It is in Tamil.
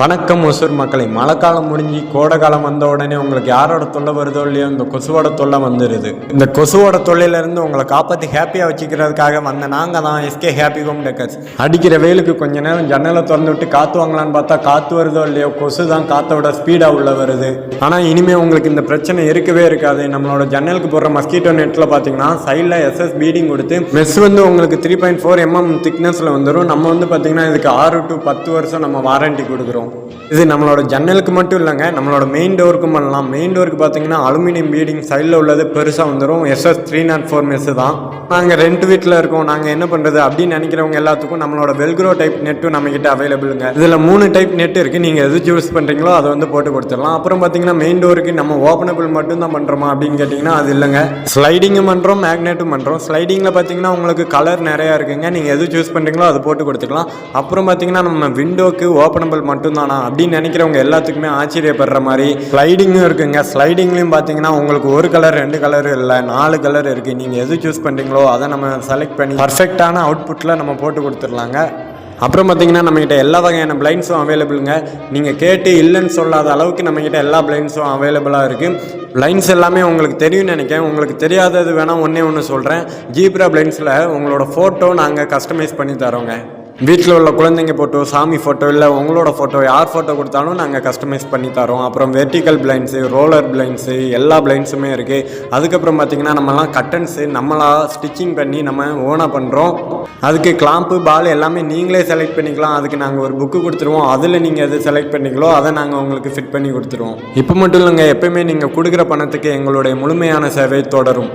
வணக்கம் ஒசூர் மக்களை. மழை காலம் முடிஞ்சு கோடை காலம் வந்த உடனே உங்களுக்கு யாரோட தொல்லை வருதோ இல்லையோ இந்த கொசுவோட தொல்லை வந்துடுது. இந்த கொசுவோட தொல்லையிலேருந்து உங்களை காப்பாற்றி ஹாப்பியாக வச்சுக்கிறதுக்காக வந்த நாங்கள் தான் எஸ்கே ஹாப்பி ஹோம் டெக்கர்ஸ். அடிக்கிற வெயிலுக்கு கொஞ்ச நேரம் ஜன்னலை திறந்து விட்டு காற்று வாங்கலான்னு பார்த்தா காற்று வருதோ இல்லையோ கொசு தான் காற்றோட ஸ்பீடாக உள்ள வருது. ஆனால் இனிமேல் உங்களுக்கு இந்த பிரச்சனை இருக்கவே இருக்காது. நம்மளோட ஜன்னலுக்கு போடுற மஸ்கிட்டோ நெட்டில் பார்த்தீங்கன்னா சைடில் எஸ்எஸ் பீடிங் கொடுத்து மெஸ் உங்களுக்கு 3.4 mm திக்னஸில் வந்துடும். நம்ம பார்த்தீங்கன்னா இதுக்கு 6 to 10 வருஷம் நம்ம வாரண்டி கொடுக்குறோம். இது நம்மளோட ஜன்னலுக்கு மட்டும் இல்லைங்க, நம்மளோட மெயின் டோருக்கும் பண்ணலாம். மெயின் டோருக்கு பார்த்தீங்கன்னா அலுமினியம் பீடிங் சைடில் உள்ளது பெருசாக வந்துடும். SS 304 மெஸ் தான். நாங்கள் ரெண்ட் வீட்டில் இருக்கோம், நாங்கள் என்ன பண்ணுறது அப்படின்னு நினைக்கிறவங்க எல்லாத்துக்கும் நம்மளோட வெல்க்ரோ டைப் நெட்டும் நம்மக்கிட்ட அவைலபிளுங்க. இதில் 3 டைப் நெட் இருக்குது. நீங்கள் எது சூஸ் பண்ணுறீங்களோ அதை போட்டு கொடுத்துடலாம். அப்புறம் பார்த்தீங்கன்னா மெயின் டோருக்கு நம்ம ஓப்பனபிள் மட்டும் தான் பண்ணுறோமா அப்படின்னு கேட்டிங்கன்னா அது இல்லைங்க, ஸ்லைடிங்கும் பண்ணுறோம், மேக்னெட்டும் பண்ணுறோம். ஸ்லைடிங்கில் பார்த்தீங்கன்னா உங்களுக்கு கலர் நிறையா இருக்குங்க, நீங்கள் எது சூஸ் பண்ணுறீங்களோ அதை போட்டு கொடுத்துக்கலாம். அப்புறம் பார்த்தீங்கன்னா நம்ம விண்டோக்கு ஓப்பனபிள் மட்டும் தானா அப்படின்னு நினைக்கிறவங்க எல்லாத்துக்குமே ஆச்சரியப்படுற மாதிரி ஸ்லைடிங்கும் இருக்குங்க. ஸ்லைடிங்லையும் பார்த்தீங்கன்னா உங்களுக்கு 1 கலர் 2 கலர் இல்லை 4 கலர் இருக்குது. நீங்கள் எது சூஸ் பண்ணுறீங்களோ அதை நம்ம செலக்ட் பண்ணி பர்ஃபெக்டான அவுட்புட்டில் நம்ம போட்டு கொடுத்துடலாங்க. அப்புறம் பார்த்தீங்கன்னா நம்மகிட்ட எல்லா வகையான பிளைண்ட்ஸும் அவைலபிளுங்க. நீங்கள் கேட்டு இல்லைன்னு சொல்லாத அளவுக்கு நம்மகிட்ட எல்லா பிளைண்ட்ஸும் அவைலபிளாக இருக்குது. பிளைண்ட்ஸ் எல்லாமே உங்களுக்கு தெரியும்னு நினைக்கிறேன். உங்களுக்கு தெரியாதது வேணால் ஒன்று சொல்கிறேன். ஜீப்ரா பிளைண்ட்ஸில் உங்களோட ஃபோட்டோ நாங்கள் கஸ்டமைஸ் பண்ணி தரோங்க. வீட்டில் உள்ள குழந்தைங்க ஃபோட்டோ, சாமி ஃபோட்டோ, இல்லை உங்களோட ஃபோட்டோ, யார் ஃபோட்டோ கொடுத்தாலும் நாங்கள் கஸ்டமைஸ் பண்ணி தரோம். அப்புறம் வெர்டிக்கல் பிளைண்ட்ஸு, ரோலர் பிளைண்ட்ஸு, எல்லா பிளைண்ட்ஸுமே இருக்குது. அதுக்கப்புறம் பார்த்திங்கன்னா நம்மலாம் கட்டன்ஸு நம்மளாக ஸ்டிச்சிங் பண்ணி நம்ம ஓனாக பண்ணுறோம். அதுக்கு கிளாம்பு பால் எல்லாமே நீங்களே செலக்ட் பண்ணிக்கலாம். அதுக்கு நாங்கள் ஒரு புக்கு கொடுத்துருவோம். அதில் நீங்கள் எது செலக்ட் பண்ணிங்களோ அதை நாங்கள் உங்களுக்கு ஃபிட் பண்ணி கொடுத்துருவோம். இப்போ மட்டும் இல்லைங்க, எப்போயுமே நீங்கள் கொடுக்குற பணத்துக்கு எங்களுடைய முழுமையான சேவை தொடரும்.